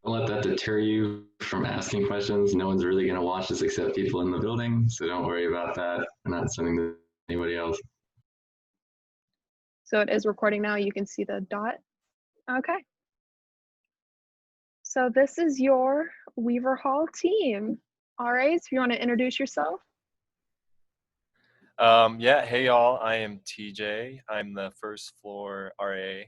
let that deter you from asking questions. No one's really going to watch this except people in the building, so don't worry about that. I'm not sending to anybody else. So it is recording now. You can see the dot. Okay. So this is your Weaver Hall team. All right, so if you want to introduce yourself. Yeah, hey y'all, I am TJ. I'm the first floor RA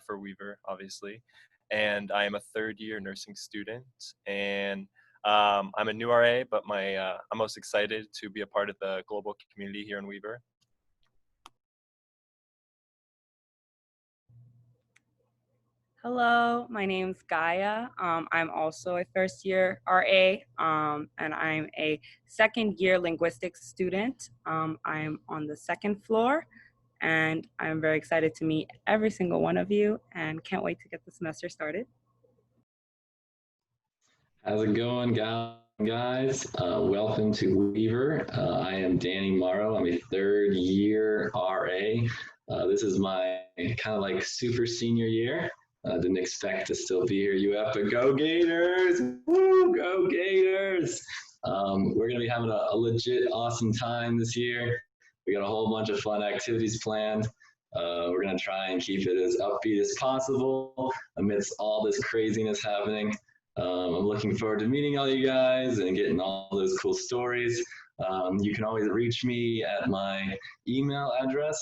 for Weaver, obviously, and I am a third year nursing student. And I'm a new RA, but I'm most excited to be a part of the global community here in Weaver. Hello, my name's Gaia. I'm also a first year RA, and I'm a second year linguistics student. I'm on the second floor, and I'm very excited to meet every single one of you and can't wait to get the semester started. How's it going, guys? Welcome to Weaver. I am Danny Morrow. I'm a third year RA. This is my kind of like super senior year. Didn't expect to still be here, UF, but go Gators! Woo, go Gators! We're going to be having a legit awesome time this year. We got a whole bunch of fun activities planned. We're going to try and keep it as upbeat as possible amidst all this craziness happening. I'm looking forward to meeting all you guys and getting all those cool stories. You can always reach me at my email address.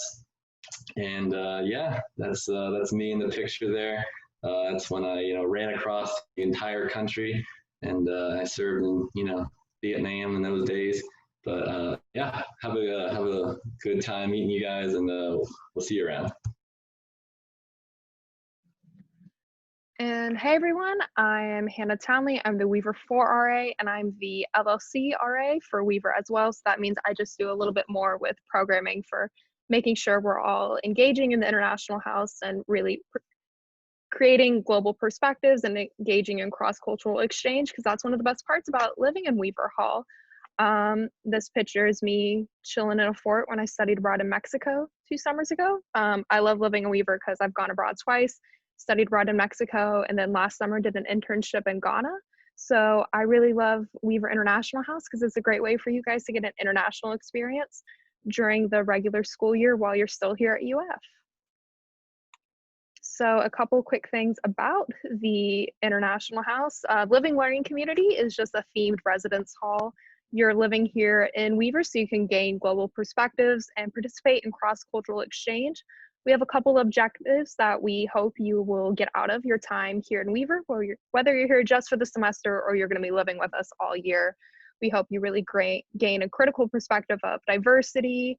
And yeah, that's me in the picture there. That's when I ran across the entire country, and I served in Vietnam in those days. But yeah, have a good time meeting you guys, and we'll see you around. And hey everyone, I am Hannah Townley. I'm the Weaver 4 RA, and I'm the LLC RA for Weaver as well. So that means I just do a little bit more with programming for making sure we're all engaging in the International House and really creating global perspectives and engaging in cross-cultural exchange, because that's one of the best parts about living in Weaver Hall. This picture is me chilling in a fort when I studied abroad in Mexico 2 summers ago. I love living in Weaver because I've gone abroad twice, studied abroad in Mexico, and then last summer did an internship in Ghana. So I really love Weaver International House because it's a great way for you guys to get an international experience during the regular school year while you're still here at UF. So a couple quick things about the International House. Living Learning Community is just a themed residence hall. You're living here in Weaver so you can gain global perspectives and participate in cross-cultural exchange. We have a couple objectives that we hope you will get out of your time here in Weaver, whether you're here just for the semester or you're going to be living with us all year. We hope you really gain a critical perspective of diversity,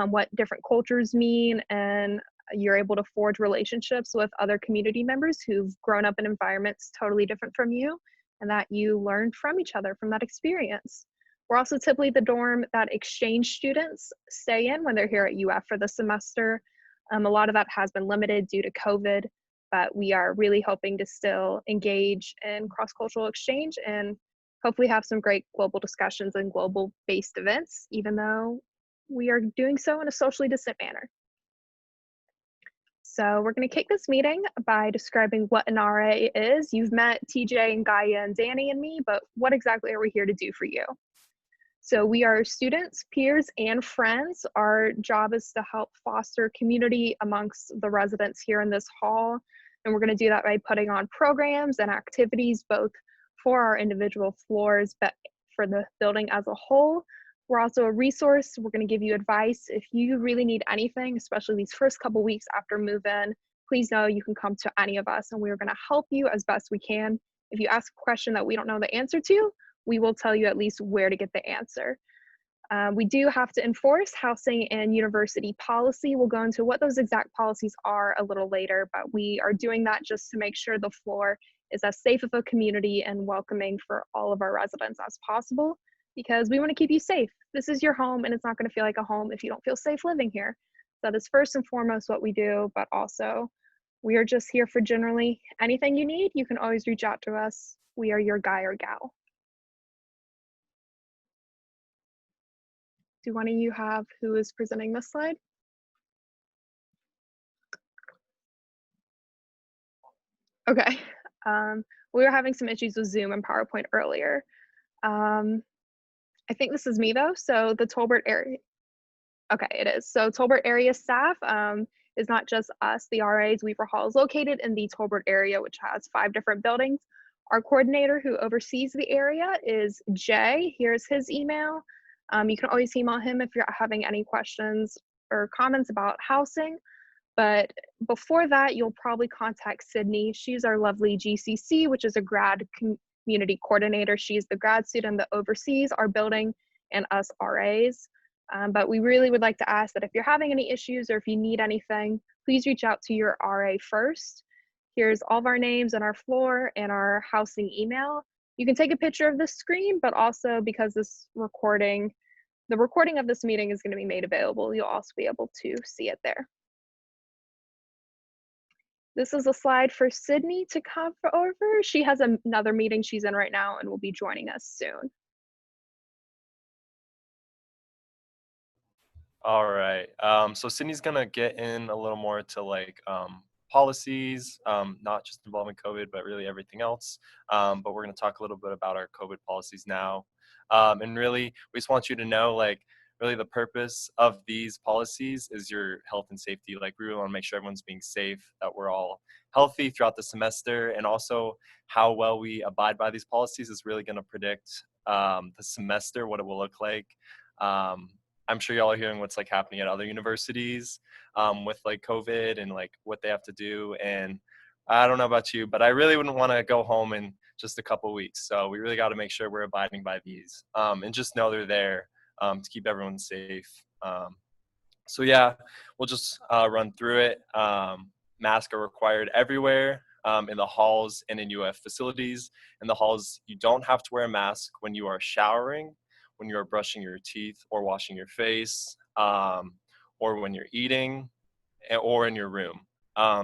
what different cultures mean, and you're able to forge relationships with other community members who've grown up in environments totally different from you, and that you learned from each other from that experience. We're also typically the dorm that exchange students stay in when they're here at UF for the semester. A lot of that has been limited due to COVID, but we are really hoping to still engage in cross-cultural exchange and hopefully have some great global discussions and global-based events, even though we are doing so in a socially distant manner. So we're going to kick this meeting by describing what an RA is. You've met TJ and Gaia and Danny and me, but what exactly are we here to do for you? So we are students, peers, and friends. Our job is to help foster community amongst the residents here in this hall. And we're going to do that by putting on programs and activities, both for our individual floors, but for the building as a whole. We're also a resource. We're going to give you advice. If you really need anything, especially these first couple weeks after move-in, please know you can come to any of us and we're going to help you as best we can. If you ask a question that we don't know the answer to, we will tell you at least where to get the answer. We do have to enforce housing and university policy. We'll go into what those exact policies are a little later, but we are doing that just to make sure the floor is as safe of a community and welcoming for all of our residents as possible, because we want to keep you safe. This is your home and it's not going to feel like a home if you don't feel safe living here. So that is first and foremost what we do, but also we are just here for generally anything you need. You can always reach out to us. We are your guy or gal. Do one of you have who is presenting this slide? Okay. We were having some issues with Zoom and PowerPoint earlier. I think this is me though. So the Tolbert area, okay, it is. So Tolbert area staff is not just us, the RAs. Weaver Hall is located in the Tolbert area, which has 5 different buildings. Our coordinator who oversees the area is Jay. Here's his email. You can always email him if you're having any questions or comments about housing. But before that, you'll probably contact Sydney. She's our lovely GCC, which is a grad community coordinator. She's the grad student that oversees our building and us RAs. But we really would like to ask that if you're having any issues or if you need anything, please reach out to your RA first. Here's all of our names and our floor and our housing email. You can take a picture of the screen, but also because the recording of this meeting is going to be made available, you'll also be able to see it there. This is a slide for Sydney to cover over. She has another meeting she's in right now and will be joining us soon. All right. So Sydney's gonna get in a little more to like policies, not just involving COVID, but really everything else. But we're gonna talk a little bit about our COVID policies now. And really, we just want you to know, like, really the purpose of these policies is your health and safety. Like, we really want to make sure everyone's being safe, that we're all healthy throughout the semester, and also how well we abide by these policies is really going to predict the semester, what it will look like. I'm sure y'all are hearing what's like happening at other universities with like COVID and like what they have to do. And I don't know about you, but I really wouldn't want to go home in just a couple weeks. So we really got to make sure we're abiding by these and just know they're there to keep everyone safe. So yeah, we'll just run through it. Masks are required everywhere in the halls and in UF facilities. In the halls, you don't have to wear a mask when you are showering, when you are brushing your teeth or washing your face, or when you're eating, or in your room.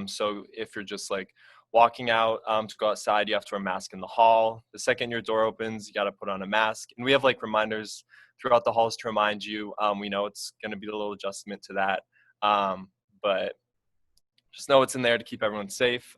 So if you're just like walking out to go outside, you have to wear a mask in the hall. The second your door opens, you got to put on a mask. And we have like reminders throughout the halls to remind you. We know it's going to be a little adjustment to that, but just know it's in there to keep everyone safe.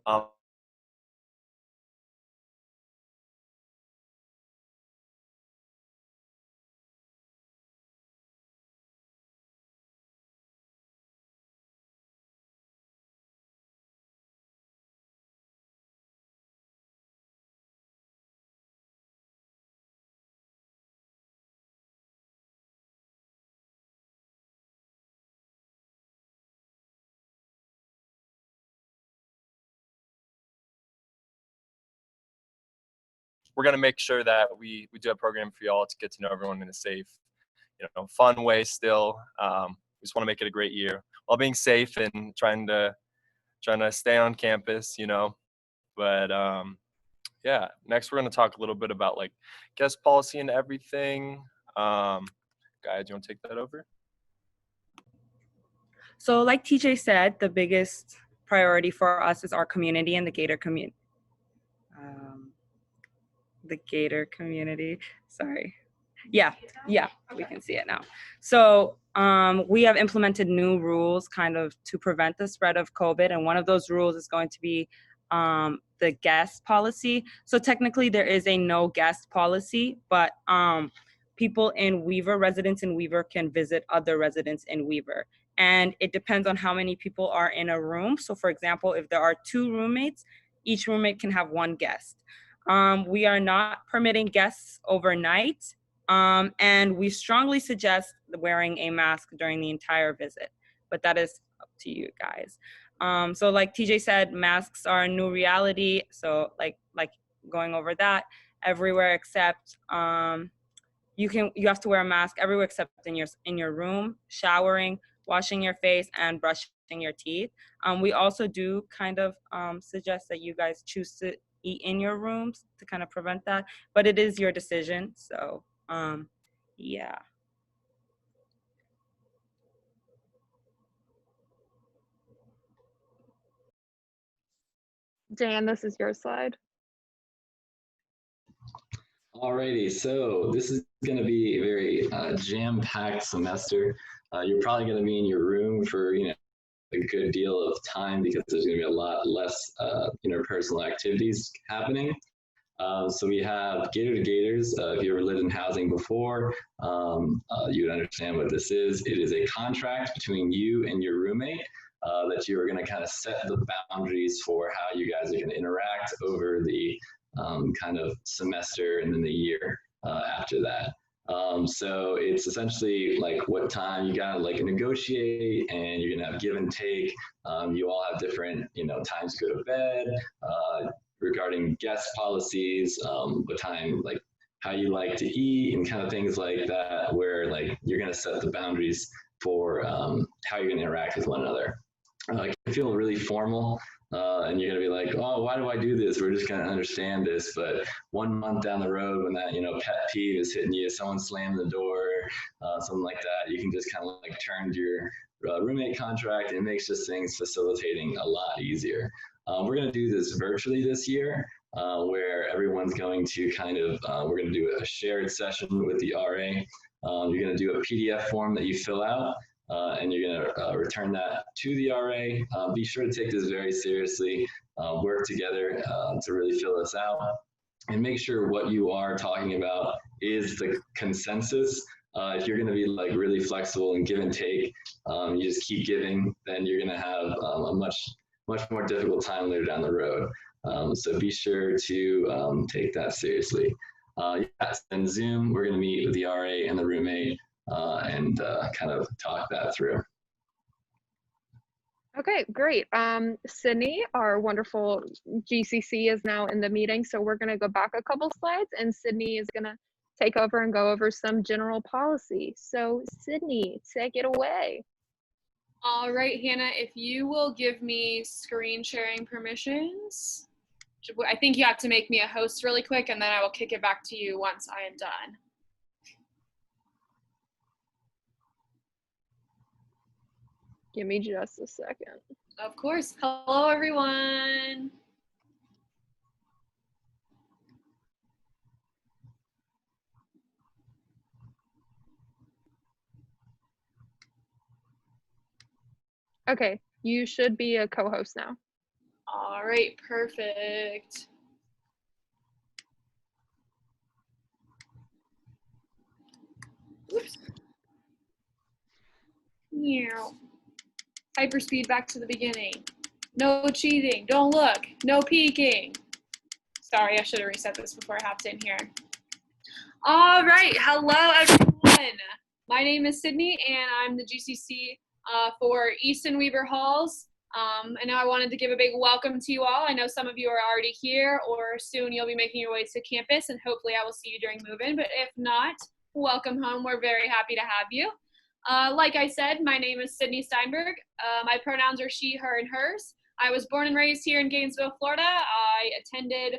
We're going to make sure that we do a program for y'all to get to know everyone in a safe, fun way still. We just want to make it a great year while being safe and trying to stay on campus, But yeah, next we're going to talk a little bit about like guest policy and everything. Guys, do you want to take that over? So like TJ said, the biggest priority for us is our community and the Gator community. Sorry. Yeah, we can see it now. So we have implemented new rules kind of to prevent the spread of COVID. And one of those rules is going to be the guest policy. So technically there is a no guest policy, but people in Weaver, residents in Weaver, can visit other residents in Weaver. And it depends on how many people are in a room. So for example, if there are 2 roommates, each roommate can have 1 guest. We are not permitting guests overnight. And we strongly suggest wearing a mask during the entire visit, but that is up to you guys. So like TJ said, masks are a new reality. So like going over that, everywhere except you have to wear a mask everywhere except in your room, showering, washing your face, and brushing your teeth. We also do kind of suggest that you guys choose to eat in your rooms to kind of prevent that, but it is your decision. So yeah. Dan, this is your slide. Alrighty, so this is going to be a very jam-packed semester. You're probably going to be in your room for a good deal of time because there's going to be a lot less interpersonal activities happening. So we have Gator to Gators. If you ever lived in housing before, you would understand what this is. It is a contract between you and your roommate that you are going to kind of set the boundaries for how you guys are going to interact over the kind of semester and then the year after that. So it's essentially like what time you gotta like negotiate, and you're gonna have give and take. You all have different, times to go to bed, regarding guest policies, what time, like how you like to eat, and kind of things like that, where like you're gonna set the boundaries for how you're gonna interact with one another. It can feel really formal, and you're gonna be like, oh, why do I do this? We're just gonna understand this. But 1 month down the road, when that pet peeve is hitting you, someone slammed the door, something like that, you can just kind of like turn to your roommate contract, and it makes just things facilitating a lot easier. We're gonna do this virtually this year, where everyone's going to kind of, we're gonna do a shared session with the RA. You're gonna do a PDF form that you fill out, and you're going to return that to the RA. Be sure to take this very seriously, work together to really fill this out, and make sure what you are talking about is the consensus. If you're going to be like really flexible and give and take, you just keep giving, then you're going to have a much more difficult time later down the road. So be sure to take that seriously. Yes, and Zoom, we're going to meet with the RA and the roommate, and kind of talk that through. Okay, great. Sydney, our wonderful GCC, is now in the meeting, so we're going to go back a couple slides, and Sydney is going to take over and go over some general policy. So Sydney, take it away. All right, Hannah, if you will give me screen sharing permissions. I think you have to make me a host really quick, and then I will kick it back to you once I am done. Give me just a second. Of course. Hello, everyone. Okay, you should be a co-host now. All right, perfect. Oops. Meow. Hyperspeed back to the beginning. No cheating. Don't look. No peeking. Sorry, I should have reset this before I hopped in here. All right. Hello, everyone. My name is Sydney, and I'm the GCC for Easton Weaver Halls. I know I wanted to give a big welcome to you all. I know some of you are already here, or soon you'll be making your way to campus, and hopefully I will see you during move-in. But if not, welcome home. We're very happy to have you. Like I said, my name is Sydney Steinberg. My pronouns are she, her, and hers. I was born and raised here in Gainesville, Florida. I attended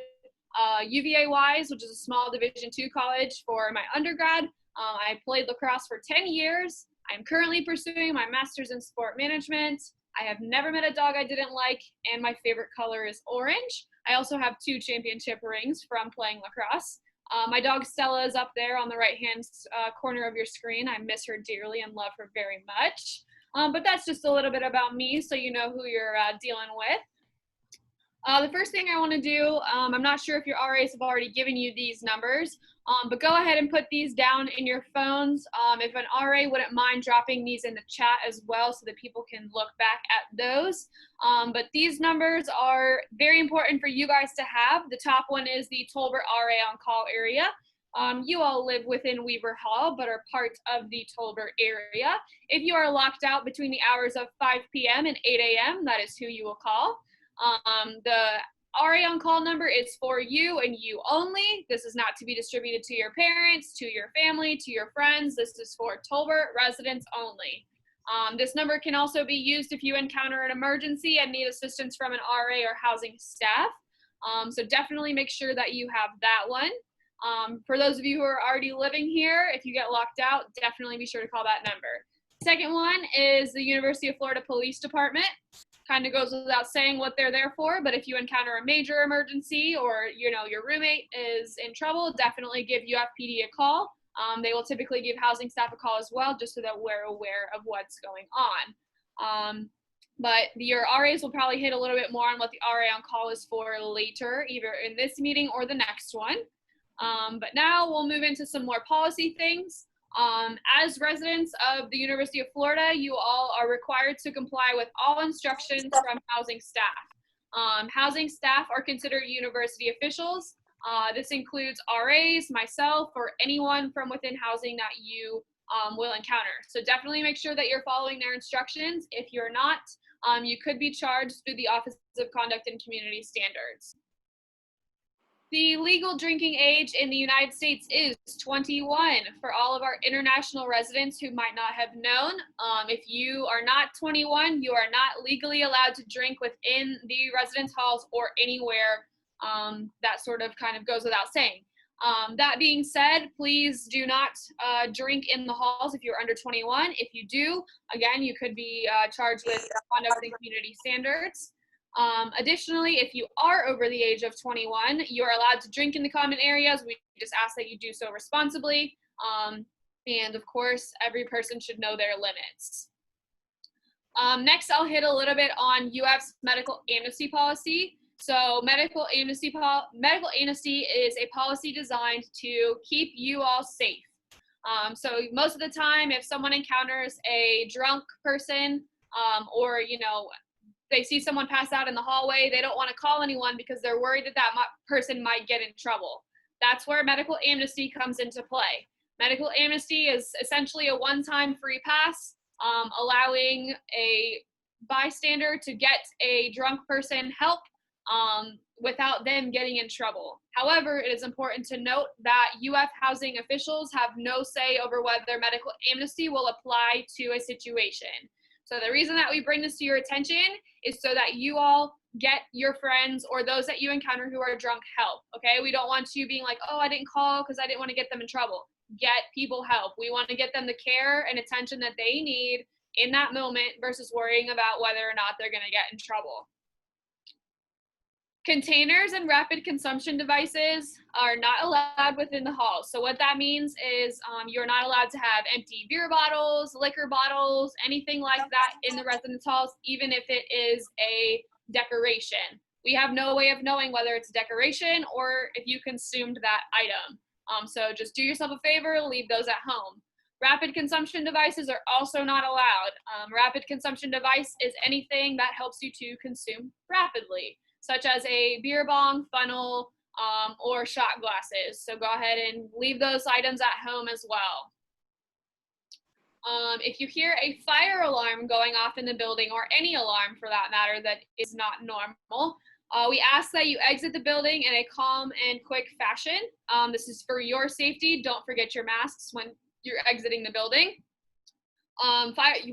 UVA-Wise, which is a small Division II college, for my undergrad. I played lacrosse for 10 years. I'm currently pursuing my master's in sport management. I have never met a dog I didn't like, and my favorite color is orange. I also have 2 championship rings from playing lacrosse. My dog Stella is up there on the right-hand corner of your screen. I miss her dearly and love her very much. But that's just a little bit about me, so you know who you're dealing with. The first thing I want to do, I'm not sure if your RAs have already given you these numbers, but go ahead and put these down in your phones. If an RA wouldn't mind dropping these in the chat as well so that people can look back at those. But these numbers are very important for you guys to have. The top one is the Tolbert RA on call area. You all live within Weaver Hall, but are part of the Tolbert area. If you are locked out between the hours of 5 p.m. and 8 a.m., that is who you will call. The RA on call number is for you and you only. This is not to be distributed to your parents, to your family, to your friends. This is for Tolbert residents only. This number can also be used if you encounter an emergency and need assistance from an RA or housing staff. So definitely make sure that you have that one. For those of you who are already living here, if you get locked out, definitely be sure to call that number. Second one is the University of Florida Police Department. Kind of goes without saying what they're there for, but if you encounter a major emergency or your roommate is in trouble, definitely give UFPD a call. They will typically give housing staff a call as well, just so that we're aware of what's going on. but your RAs will probably hit a little bit more on what the RA on call is for later, either in this meeting or the next one. But now we'll move into some more policy things. As residents of the University of Florida, you all are required to comply with all instructions from housing staff. Housing staff are considered university officials. This includes RAs, myself, or anyone from within housing that you will encounter. So definitely make sure that you're following their instructions. If you're not, you could be charged through the Office of Conduct and Community Standards. The legal drinking age in the United States is 21. For all of our international residents who might not have known, if you are not 21, you are not legally allowed to drink within the residence halls or anywhere. That sort of kind of goes without saying. That being said, please do not drink in the halls if you're under 21. If you do, again, you could be charged with conduct and community standards. Additionally, if you are over the age of 21, you are allowed to drink in the common areas. We just ask that you do so responsibly. And of course, every person should know their limits. Next, I'll hit a little bit on UF's medical amnesty policy. So medical amnesty is a policy designed to keep you all safe. So most of the time, if someone encounters a drunk person or, they see someone pass out in the hallway, they don't want to call anyone because they're worried that that person might get in trouble. That's where medical amnesty comes into play. Medical amnesty is essentially a one-time free pass, allowing a bystander to get a drunk person help without them getting in trouble. However, it is important to note that UF housing officials have no say over whether medical amnesty will apply to a situation. So the reason that we bring this to your attention is so that you all get your friends or those that you encounter who are drunk help, okay? We don't want you being like, oh, I didn't call because I didn't want to get them in trouble. Get people help. We want to get them the care and attention that they need in that moment versus worrying about whether or not they're going to get in trouble. Containers and rapid consumption devices are not allowed within the halls. So what that means is you're not allowed to have empty beer bottles, liquor bottles, anything like that in the residence halls, even if it is a decoration. We have no way of knowing whether it's a decoration or if you consumed that item. So just do yourself a favor, leave those at home. Rapid consumption devices are also not allowed. Rapid consumption device is anything that helps you to consume rapidly, such as a beer bong, funnel, or shot glasses. So go ahead and leave those items at home as well. If you hear a fire alarm going off in the building, or any alarm for that matter that is not normal, we ask that you exit the building in a calm and quick fashion. This is for your safety. Don't forget your masks when you're exiting the building.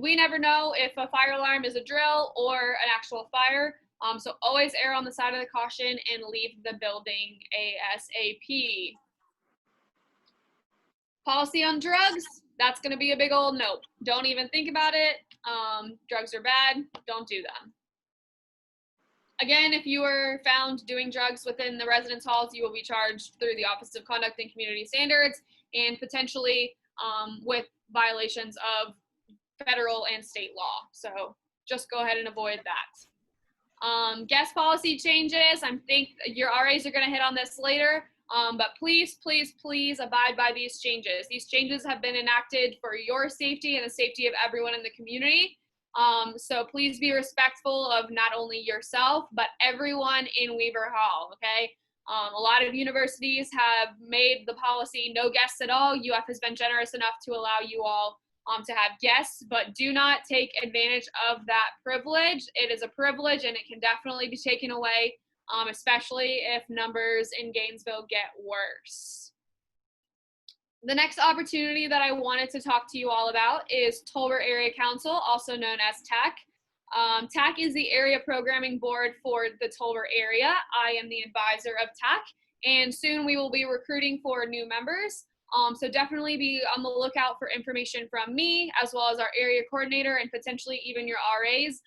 We never know if a fire alarm is a drill or an actual fire. So always err on the side of the caution and leave the building ASAP. Policy on drugs, that's going to be a big old nope. Don't even think about it. Drugs are bad. Don't do them. Again, if you were found doing drugs within the residence halls, you will be charged through the Office of Conduct and Community Standards and potentially with violations of federal and state law. So just go ahead and avoid that. Guest policy changes. I think your RAs are going to hit on this later, but please, please, please abide by these changes. These changes have been enacted for your safety and the safety of everyone in the community. So please be respectful of not only yourself, but everyone in Weaver Hall, okay? A lot of universities have made the policy no guests at all. UF has been generous enough to allow you all to have guests, but do not take advantage of that privilege. It is a privilege and it can definitely be taken away, especially if numbers in Gainesville get worse. The next opportunity that I wanted to talk to you all about is Tolbert Area Council, also known as TAC. TAC is the area programming board for the Tolbert area. I am the advisor of TAC, and soon we will be recruiting for new members. So definitely be on the lookout for information from me, as well as our area coordinator and potentially even your RAs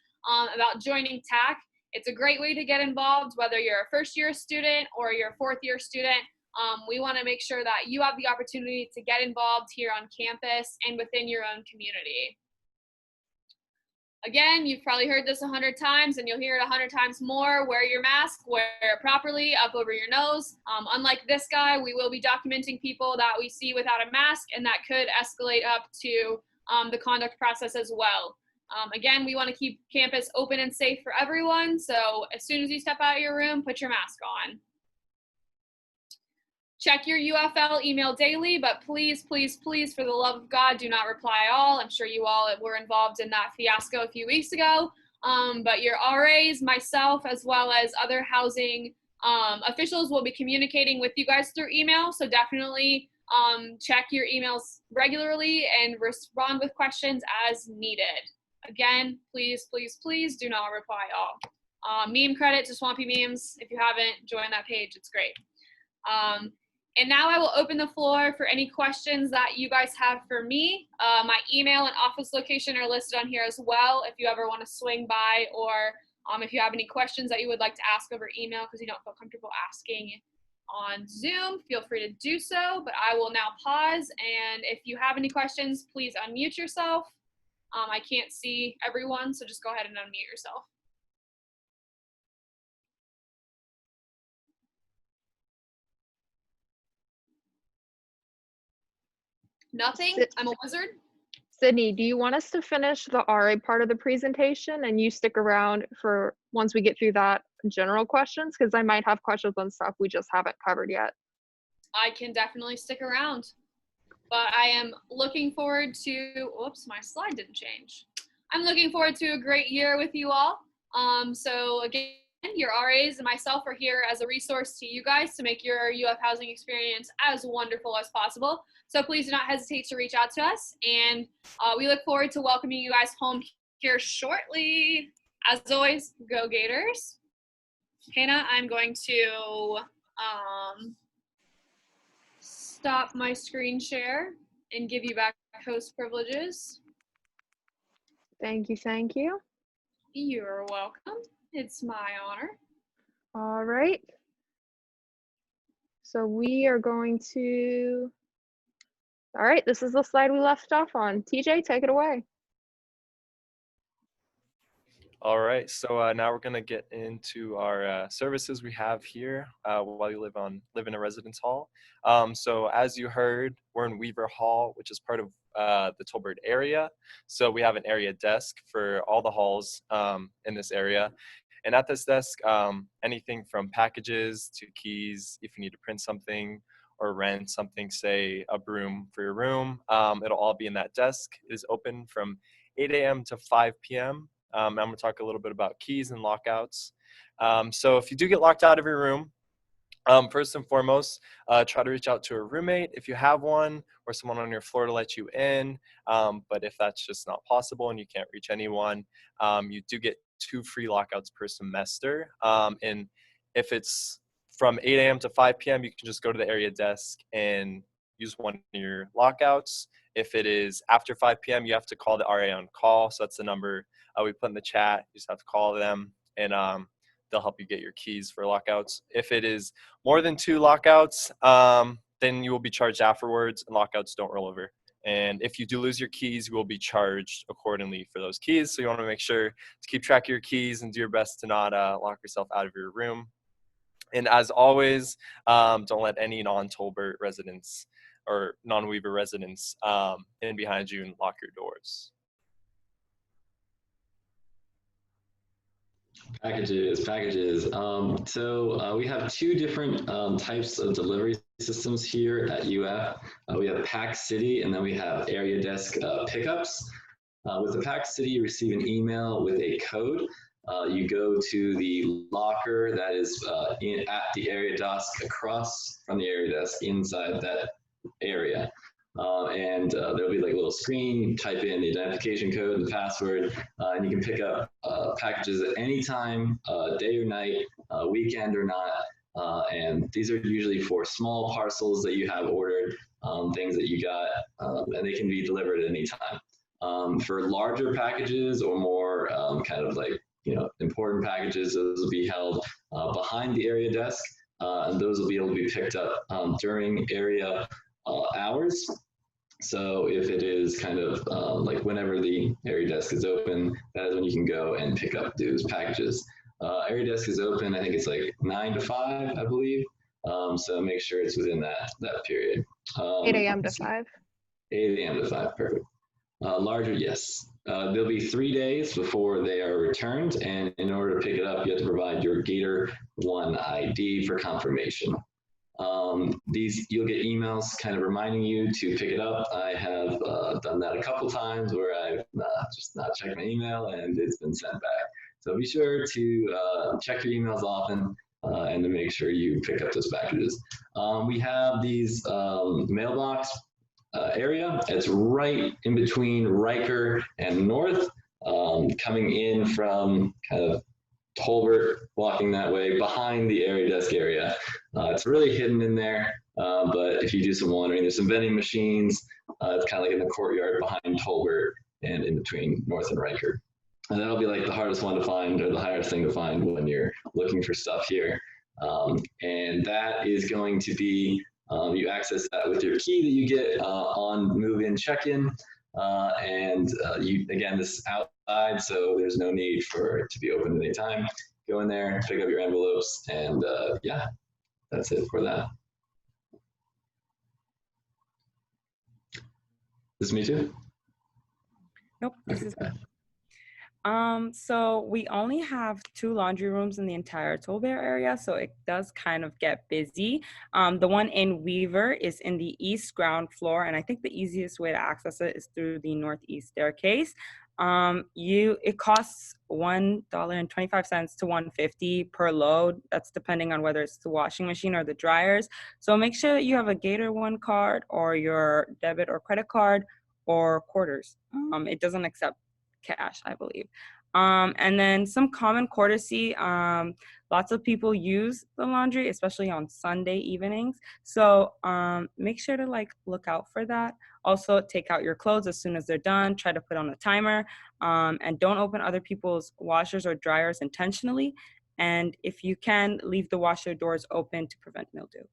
about joining TAC. It's a great way to get involved, whether you're a first-year student or you're a fourth-year student. We want to make sure that you have the opportunity to get involved here on campus and within your own community. Again, you've probably heard this 100 times and you'll hear it 100 times more. Wear your mask, wear it properly up over your nose. Unlike this guy, we will be documenting people that we see without a mask, and that could escalate up to the conduct process as well. Again, we want to keep campus open and safe for everyone. So as soon as you step out of your room, put your mask on. Check your UFL email daily, but please, please, please, for the love of God, do not reply all. I'm sure you all were involved in that fiasco a few weeks ago. But your RAs, myself, as well as other housing officials will be communicating with you guys through email. So definitely check your emails regularly and respond with questions as needed. Again, please, please, please do not reply all. Meme credit to Swampy Memes. If you haven't, join that page. It's great. And now I will open the floor for any questions that you guys have for me. My email and office location are listed on here as well if you ever want to swing by, or if you have any questions that you would like to ask over email because you don't feel comfortable asking on Zoom, feel free to do so. But I will now pause, and if you have any questions, please unmute yourself. I can't see everyone, so just go ahead and unmute yourself. Nothing? I'm a wizard? Sydney, do you want us to finish the RA part of the presentation and you stick around for once we get through that general questions? Because I might have questions on stuff we just haven't covered yet. I can definitely stick around. But I am looking forward to, oops, my slide didn't change. I'm looking forward to a great year with you all. So again, your RAs and myself are here as a resource to you guys to make your UF housing experience as wonderful as possible. So please do not hesitate to reach out to us. And we look forward to welcoming you guys home here shortly. As always, go Gators. Hannah, I'm going to stop my screen share and give you back host privileges. Thank you, thank you. You're welcome. It's my honor. All right. So we are going to, all right, this is the slide we left off on. TJ, take it away. All right, so now we're gonna get into our services we have here while you live in a residence hall. So as you heard, we're in Weaver Hall, which is part of the Tolbert area. So we have an area desk for all the halls in this area. And at this desk, anything from packages to keys, if you need to print something or rent something, say a broom for your room, it'll all be in that desk. It is open from 8 a.m. to 5 p.m. I'm going to talk a little bit about keys and lockouts. So if you do get locked out of your room, first and foremost, try to reach out to a roommate if you have one, or someone on your floor to let you in. But if that's just not possible and you can't reach anyone, you do get 2 free lockouts per semester. And if it's from 8 a.m. to 5 p.m., you can just go to the area desk and use one of your lockouts. If it is after 5 p.m., you have to call the RA on call. So that's the number we put in the chat. You just have to call them, and they'll help you get your keys for lockouts. If it is more than 2 lockouts, then you will be charged afterwards, and lockouts don't roll over. And if you do lose your keys, you will be charged accordingly for those keys. So you want to make sure to keep track of your keys and do your best to not lock yourself out of your room. And as always, don't let any non-Tolbert residents or non-Weaver residents in behind you and lock your doors. Packages. So we have 2 different types of delivery systems here at UF. We have Pack City, and then we have area desk pickups. With the Pack City, you receive an email with a code. You go to the locker that is at the area desk across from the area desk inside that area. And there'll be like a little screen. You type in the identification code, the password, and you can pick up packages at any time, day or night, weekend or not. And these are usually for small parcels that you have ordered, things that you got, and they can be delivered at any time. For larger packages or more kind of like, important packages, those will be held behind the area desk, and those will be able to be picked up during area hours. So if it is kind of like whenever the area desk is open, that is when you can go and pick up those packages. Area desk is open, I think it's like 9 to 5, I believe. So make sure it's within that period. 8 a.m. to 5. 8 a.m. to 5, perfect. Larger, yes. There'll be 3 days before they are returned, and in order to pick it up, you have to provide your Gator One ID for confirmation. You'll get emails kind of reminding you to pick it up. I have done that a couple times where I've just not checked my email and it's been sent back. So be sure to check your emails often and to make sure you pick up those packages. We have these mailbox area. It's right in between Riker and North, coming in from kind of Tolbert, walking that way behind the area desk area. It's really hidden in there, but if you do some wandering, there's some vending machines. It's kind of like in the courtyard behind Tolbert and in between North and Riker. And that'll be like the hardest one to find, or the hardest thing to find when you're looking for stuff here. And that is going to be, you access that with your key that you get on move-in check-in. Again, this is outside, so there's no need for it to be open at any time. Go in there, pick up your envelopes, and yeah, that's it for that. This is me too? Nope, this is me. So we only have 2 laundry rooms in the entire Tolbert area, so it does kind of get busy. The one in Weaver is in the east ground floor, and I think the easiest way to access it is through the northeast staircase. It costs $1.25 to $1.50 per load. That's depending on whether it's the washing machine or the dryers. So make sure that you have a Gator One card or your debit or credit card or quarters. It doesn't accept cash, I believe. And then some common courtesy, lots of people use the laundry, especially on Sunday evenings. So make sure to look out for that. Also take out your clothes as soon as they're done, try to put on a timer, and don't open other people's washers or dryers intentionally. And if you can, leave the washer doors open to prevent mildew.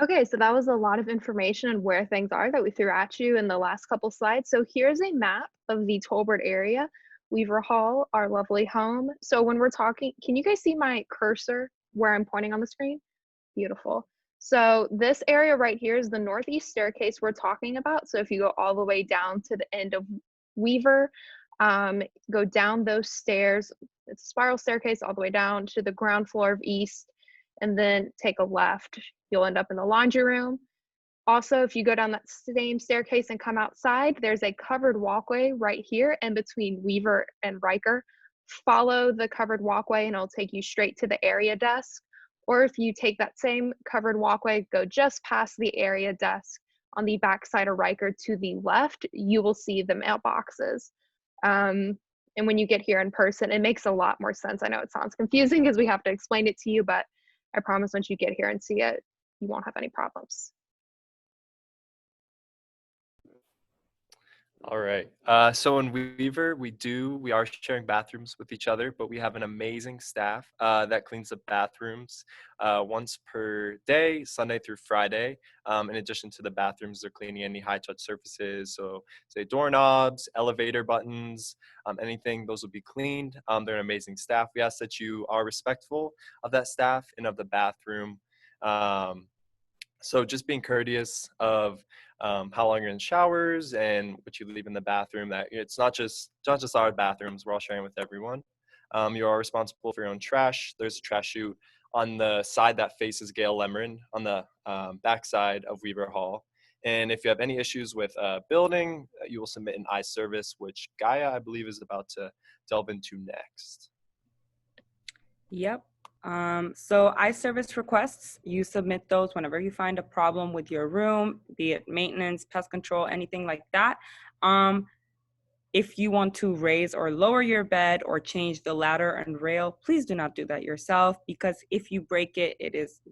Okay, so that was a lot of information on where things are that we threw at you in the last couple slides. So here's a map of the Tolbert area, Weaver Hall, our lovely home. So when we're talking, can you guys see my cursor where I'm pointing on the screen? Beautiful. So this area right here is the northeast staircase we're talking about. So if you go all the way down to the end of Weaver, go down those stairs, it's a spiral staircase all the way down to the ground floor of east, and then take a left. You'll end up in the laundry room. Also, if you go down that same staircase and come outside, there's a covered walkway right here in between Weaver and Riker. Follow the covered walkway and it'll take you straight to the area desk. Or if you take that same covered walkway, go just past the area desk on the back side of Riker to the left, you will see the mailboxes. And when you get here in person, it makes a lot more sense. I know it sounds confusing because we have to explain it to you, but I promise once you get here and see it, you won't have any problems. All right. So in Weaver, we are sharing bathrooms with each other, but we have an amazing staff that cleans the bathrooms once per day, Sunday through Friday. In addition to the bathrooms, they're cleaning any high-touch surfaces, so say doorknobs, elevator buttons, anything, those will be cleaned. They're an amazing staff. We ask that you are respectful of that staff and of the bathroom. So just being courteous of how long you're in showers and what you leave in the bathroom. That it's not just our bathrooms. We're all sharing with everyone. You are responsible for your own trash. There's a trash chute on the side that faces Gail Lemron on the back side of Weaver Hall. And if you have any issues with building, you will submit an iService, which Gaia, I believe, is about to delve into next. Yep. So iService requests, you submit those whenever you find a problem with your room, be it maintenance, pest control, anything like that. If you want to raise or lower your bed or change the ladder and rail, please do not do that yourself, because if you break it,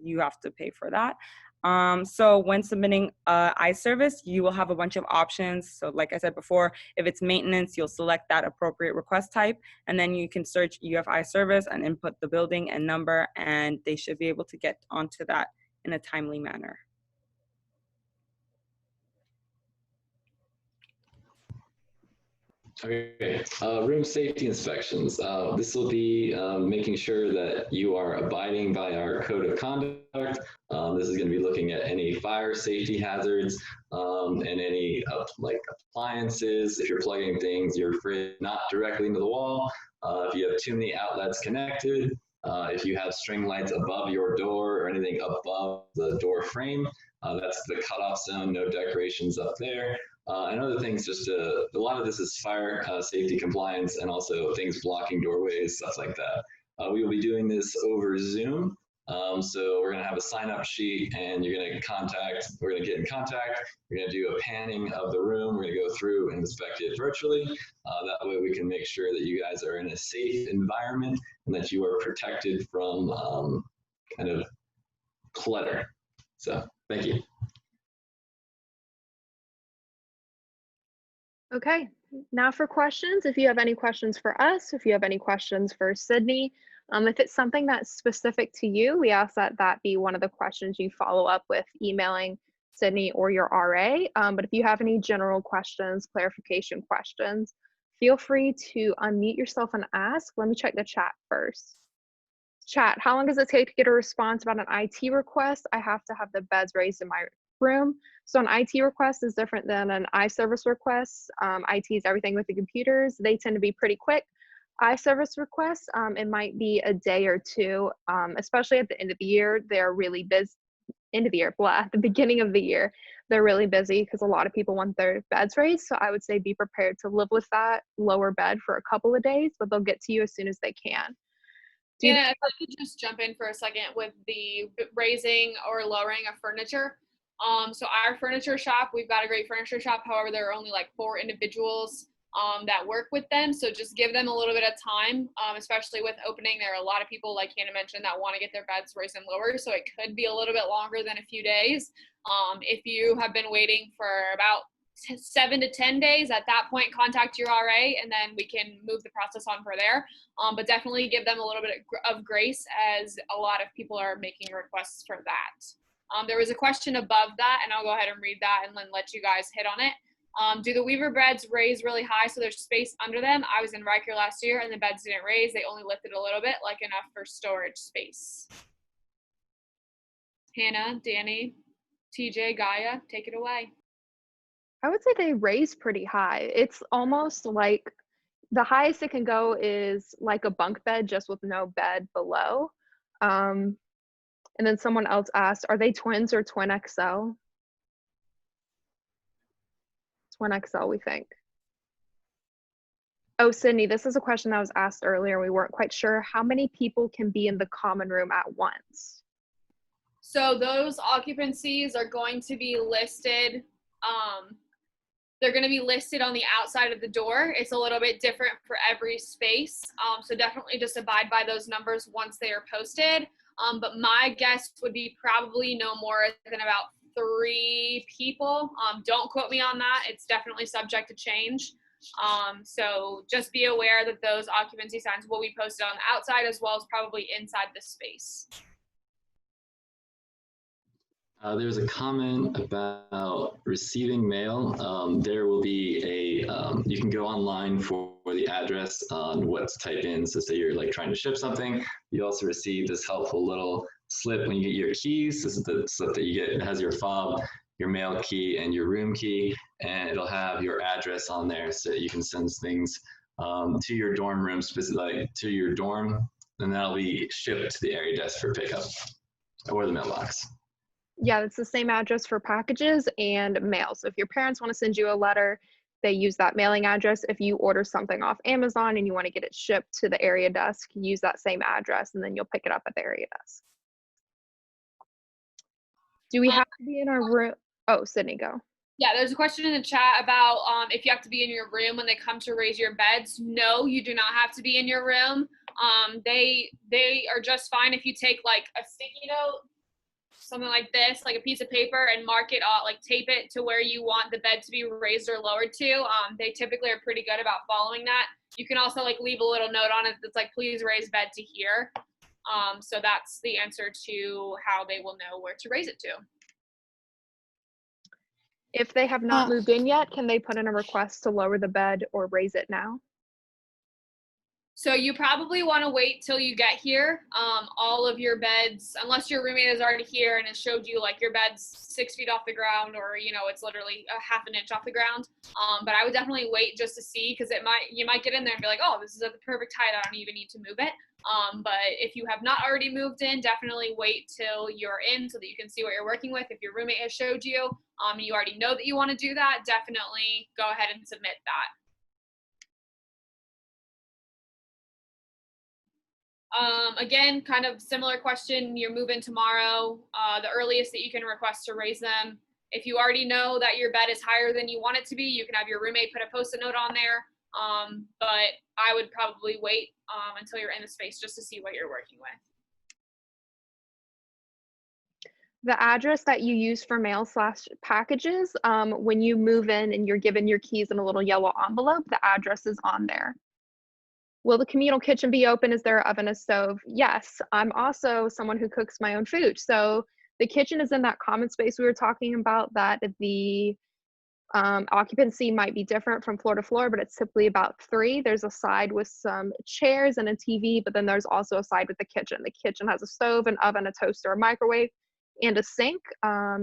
you have to pay for that. So when submitting iService, you will have a bunch of options. So like I said before, if it's maintenance, you'll select that appropriate request type, and then you can search UF iService and input the building and number, and they should be able to get onto that in a timely manner. Okay, room safety inspections. This will be making sure that you are abiding by our code of conduct. This is going to be looking at any fire safety hazards and any like appliances. If you're plugging things, your fridge not directly into the wall. If you have too many outlets connected, if you have string lights above your door or anything above the door frame, that's the cutoff zone, no decorations up there. And other things, just a lot of this is fire safety compliance and also things blocking doorways, stuff like that. We will be doing this over Zoom. So we're going to have a sign-up sheet and we're going to get in contact. We're going to do a panning of the room. We're going to go through and inspect it virtually. That way we can make sure that you guys are in a safe environment and that you are protected from kind of clutter. So thank you. Okay, now for questions. If you have any questions for us, if you have any questions for Sydney, if it's something that's specific to you, we ask that that be one of the questions you follow up with emailing Sydney or your RA. But if you have any general questions, clarification questions, feel free to unmute yourself and ask. Let me check the chat first. Chat, how long does it take to get a response about an IT request? I have to have the beds raised in my room. So an IT request is different than an iService request. IT is everything with the computers. They tend to be pretty quick. iService requests, it might be a day or two, especially at the end of the year. They're really busy. End of the year, blah, the beginning of the year, they're really busy because a lot of people want their beds raised. So I would say be prepared to live with that lower bed for a couple of days, but they'll get to you as soon as they can. Yeah, if I could just jump in for a second with the raising or lowering of furniture. So our furniture shop, we've got a great furniture shop. However, there are only like 4 individuals that work with them. So just give them a little bit of time, especially with opening. There are a lot of people, like Hannah mentioned, that want to get their beds raised and lowered. So it could be a little bit longer than a few days. If you have been waiting for about 7 to 10 days, at that point contact your RA and then we can move the process on for there. But definitely give them a little bit of grace, as a lot of people are making requests for that. There was a question above that, and I'll go ahead and read that and then let you guys hit on it. Do the Weaver beds raise really high so there's space under them? I was in Riker last year and the beds didn't raise. They only lifted a little bit, like enough for storage space. Hannah, Danny, TJ, Gaia, take it away. I would say they raise pretty high. It's almost like the highest it can go is like a bunk bed, just with no bed below. And then someone else asked, are they twins or twin XL? Twin XL, we think. Oh, Sydney, this is a question that was asked earlier. We weren't quite sure. How many people can be in the common room at once? So those occupancies are going to be listed. They're going to be listed on the outside of the door. It's a little bit different for every space. So definitely just abide by those numbers once they are posted. But my guess would be probably no more than about 3 people. Don't quote me on that. It's definitely subject to change. So just be aware that those occupancy signs will be posted on the outside as well as probably inside the space. There's a comment about receiving mail. There will be a, you can go online for the address on what to type in. So say you're like trying to ship something, you also receive this helpful little slip when you get your keys. This is the slip that you get. It has your fob, your mail key, and your room key, and it'll have your address on there so that you can send things to your dorm room, specifically to your dorm, and that'll be shipped to the area desk for pickup or the mailbox. Yeah, it's the same address for packages and mail. So if your parents want to send you a letter, they use that mailing address. If you order something off Amazon and you want to get it shipped to the area desk, use that same address and then you'll pick it up at the area desk. Do we have to be in our room? Oh, Sydney, go. Yeah, there's a question in the chat about if you have to be in your room when they come to raise your beds. No, you do not have to be in your room. They are just fine if you take like a sticky note. something like this, like a piece of paper, and mark it, like tape it to where you want the bed to be raised or lowered to. They typically are pretty good about following that. You can also like leave a little note on it that's like, please raise bed to here. So that's the answer to how they will know where to raise it to. If they have not moved in yet, can they put in a request to lower the bed or raise it now? So you probably want to wait till you get here. All of your beds, unless your roommate is already here and has showed you like your bed's 6 feet off the ground, or it's literally a half an inch off the ground. But I would definitely wait just to see, because you might get in there and be like, oh, this is at the perfect height, I don't even need to move it. But if you have not already moved in, definitely wait till you're in so that you can see what you're working with. If your roommate has showed you, and you already know that you want to do that, definitely go ahead and submit that. Again, kind of similar question. You're moving tomorrow. The earliest that you can request to raise them. If you already know that your bed is higher than you want it to be, you can have your roommate put a Post-it note on there. But I would probably wait until you're in the space just to see what you're working with. The address that you use for mail/packages, when you move in and you're given your keys in a little yellow envelope, the address is on there. Will the communal kitchen be open? Is there an oven, a stove? Yes. I'm also someone who cooks my own food. So the kitchen is in that common space we were talking about, that the occupancy might be different from floor to floor, but it's typically about 3. There's a side with some chairs and a TV, but then there's also a side with the kitchen. The kitchen has a stove, an oven, a toaster, a microwave, and a sink.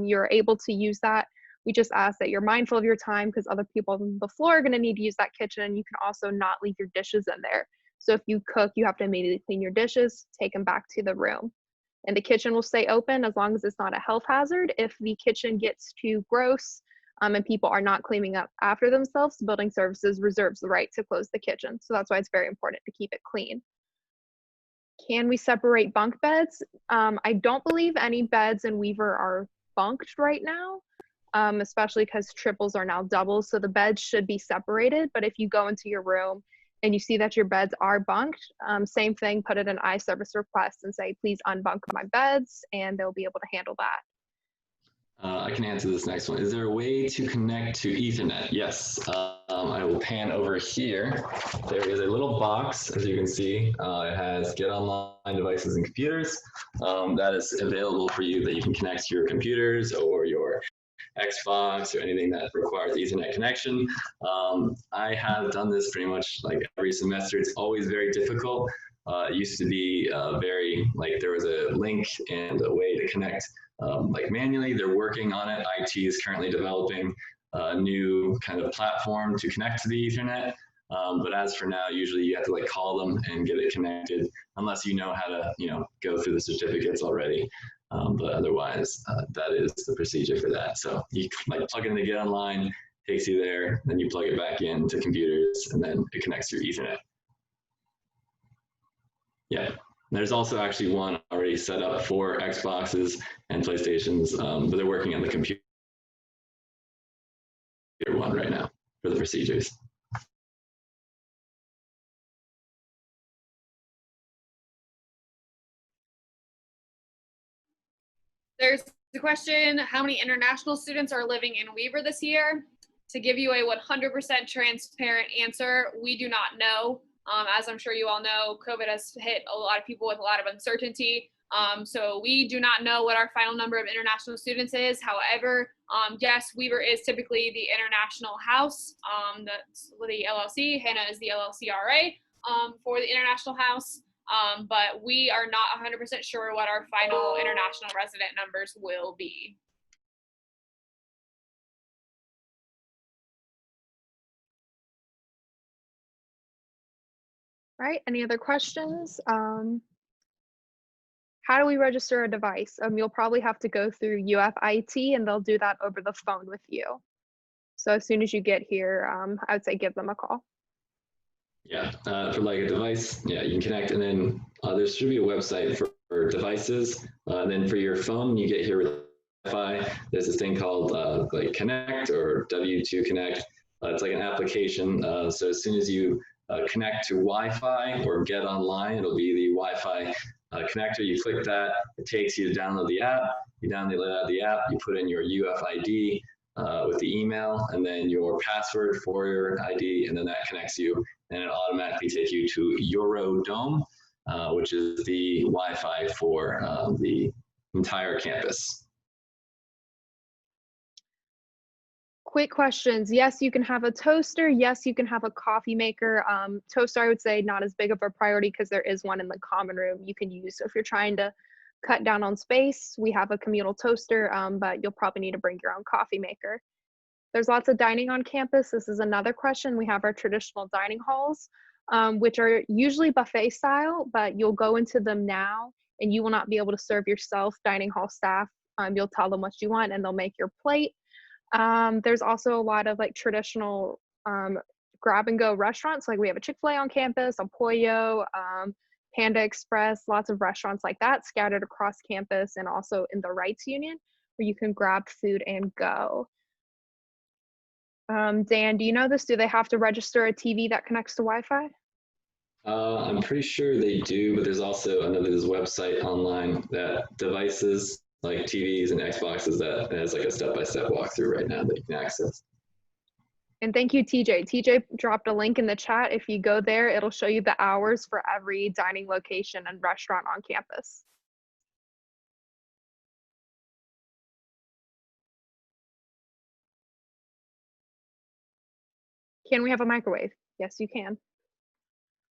You're able to use that. We just ask that you're mindful of your time, because other people on the floor are going to need to use that kitchen, and you can also not leave your dishes in there. So if you cook, you have to immediately clean your dishes, take them back to the room. And the kitchen will stay open as long as it's not a health hazard. If the kitchen gets too gross and people are not cleaning up after themselves, building services reserves the right to close the kitchen. So that's why it's very important to keep it clean. Can we separate bunk beds? I don't believe any beds in Weaver are bunked right now. Especially because triples are now doubles, so the beds should be separated. But if you go into your room and you see that your beds are bunked, same thing, put it in iService request and say, please unbunk my beds, and they'll be able to handle that. I can answer this next one. Is there a way to connect to Ethernet? Yes. I will pan over here. There is a little box, as you can see. It has Get Online devices and computers. That is available for you, that you can connect to your computers or your Xbox or anything that requires Ethernet connection. I have done this pretty much like every semester. It's always very difficult. It used to be there was a link and a way to connect like manually. They're working on it. IT is currently developing a new kind of platform to connect to the Ethernet. But as for now, usually you have to like call them and get it connected, unless you know how to, go through the certificates already. But otherwise, that is the procedure for that. So you like plug in the Get Online, takes you there, then you plug it back into computers, and then it connects through Ethernet. Yeah, there's also actually one already set up for Xboxes and PlayStations, but they're working on the computer one right now for the procedures. There's the question, how many international students are living in Weaver this year? To give you a 100% transparent answer, we do not know. As I'm sure you all know, COVID has hit a lot of people with a lot of uncertainty. So we do not know what our final number of international students is. However, yes, Weaver is typically the international house. That's the LLC. Hannah is the LLCRA for the international house. But we are not 100% sure what our final international resident numbers will be. All right, any other questions? How do we register a device? You'll probably have to go through UFIT, and they'll do that over the phone with you. So as soon as you get here, I would say give them a call. Yeah, for like a device, yeah, you can connect, and then there should be a website for devices. And then for your phone, you get here with Wi-Fi. There's this thing called like Connect or W2 Connect. It's like an application. So as soon as you connect to Wi-Fi or Get Online, it'll be the Wi-Fi connector. You click that, it takes you to download the app. You download the app, you put in your UFID with the email, and then your password for your ID, and then that connects you, and it automatically takes you to Eurodome, which is the Wi-Fi for the entire campus. Quick questions. Yes, you can have a toaster. Yes, you can have a coffee maker. Toaster, I would say, not as big of a priority because there is one in the common room you can use. So if you're trying to cut down on space, we have a communal toaster, but you'll probably need to bring your own coffee maker. There's lots of dining on campus. This is another question. We have our traditional dining halls, which are usually buffet style, but you'll go into them now and you will not be able to serve yourself. Dining hall staff, you'll tell them what you want and they'll make your plate. There's also a lot of like traditional grab and go restaurants. Like we have a Chick-fil-A on campus, a Pollo, Panda Express, lots of restaurants like that scattered across campus and also in the Rights Union where you can grab food and go. Dan, do you know this? Do they have to register a TV that connects to Wi-Fi? I'm pretty sure they do, but there's also another website online that devices like TVs and Xboxes that has like a step-by-step walkthrough right now that you can access. And thank you, TJ. TJ dropped a link in the chat. If you go there, it'll show you the hours for every dining location and restaurant on campus. Can we have a microwave? Yes, you can.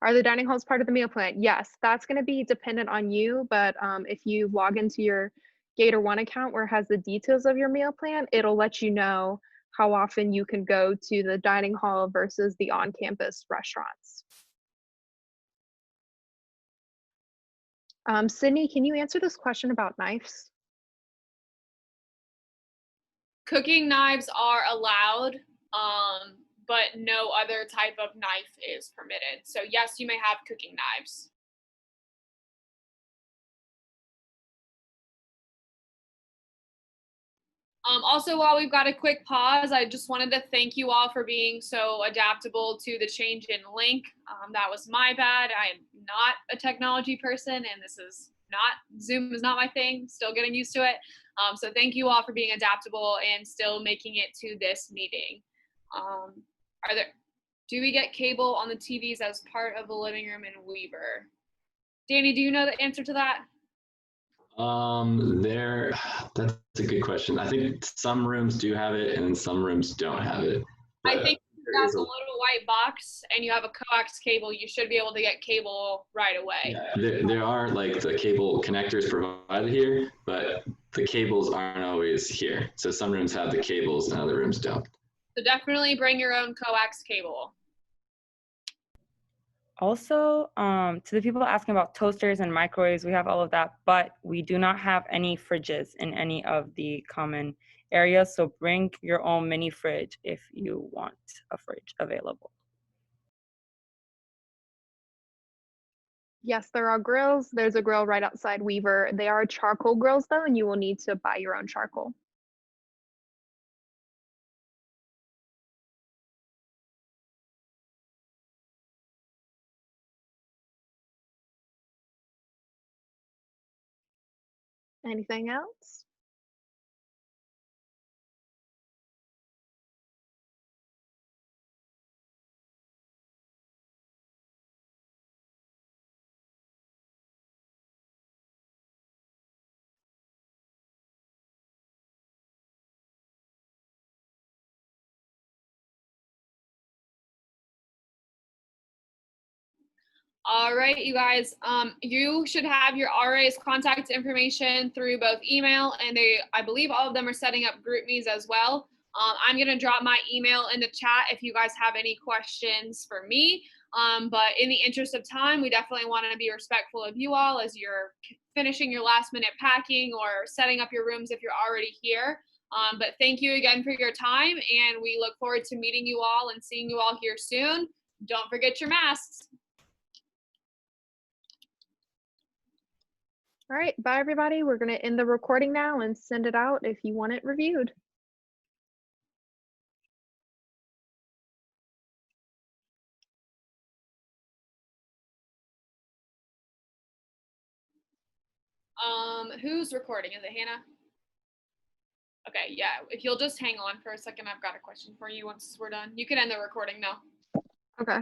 Are the dining halls part of the meal plan? Yes, that's going to be dependent on you, but if you log into your Gator One account where it has the details of your meal plan, it'll let you know how often you can go to the dining hall versus the on-campus restaurants. Sydney, can you answer this question about knives? Cooking knives are allowed, but no other type of knife is permitted. So yes, you may have cooking knives. Also, while we've got a quick pause, I just wanted to thank you all for being so adaptable to the change in link. That was my bad. I am not a technology person, and Zoom is not my thing. Still getting used to it. So thank you all for being adaptable and still making it to this meeting. Do we get cable on the TVs as part of the living room in Weaver? Danny, do you know the answer to that? That's a good question. I think some rooms do have it and some rooms don't have it. I think if you have a little white box and you have a coax cable, you should be able to get cable right away. Yeah, there are like the cable connectors provided here, but the cables aren't always here. So some rooms have the cables and other rooms don't. So definitely bring your own coax cable. Also, to the people asking about toasters and microwaves, we have all of that, but we do not have any fridges in any of the common areas. So bring your own mini fridge if you want a fridge available. Yes, there are grills. There's a grill right outside Weaver. They are charcoal grills though, and you will need to buy your own charcoal. Anything else? All right, you guys, you should have your RA's contact information through both email and I believe all of them are setting up GroupMes as well. I'm gonna drop my email in the chat if you guys have any questions for me. But in the interest of time, we definitely want to be respectful of you all as you're finishing your last minute packing or setting up your rooms if you're already here. But thank you again for your time, and we look forward to meeting you all and seeing you all here soon. Don't forget your masks. All right, bye everybody. We're gonna end the recording now and send it out if you want it reviewed. Who's recording? Is it Hannah? Okay, yeah. If you'll just hang on for a second, I've got a question for you once we're done. You can end the recording now. Okay.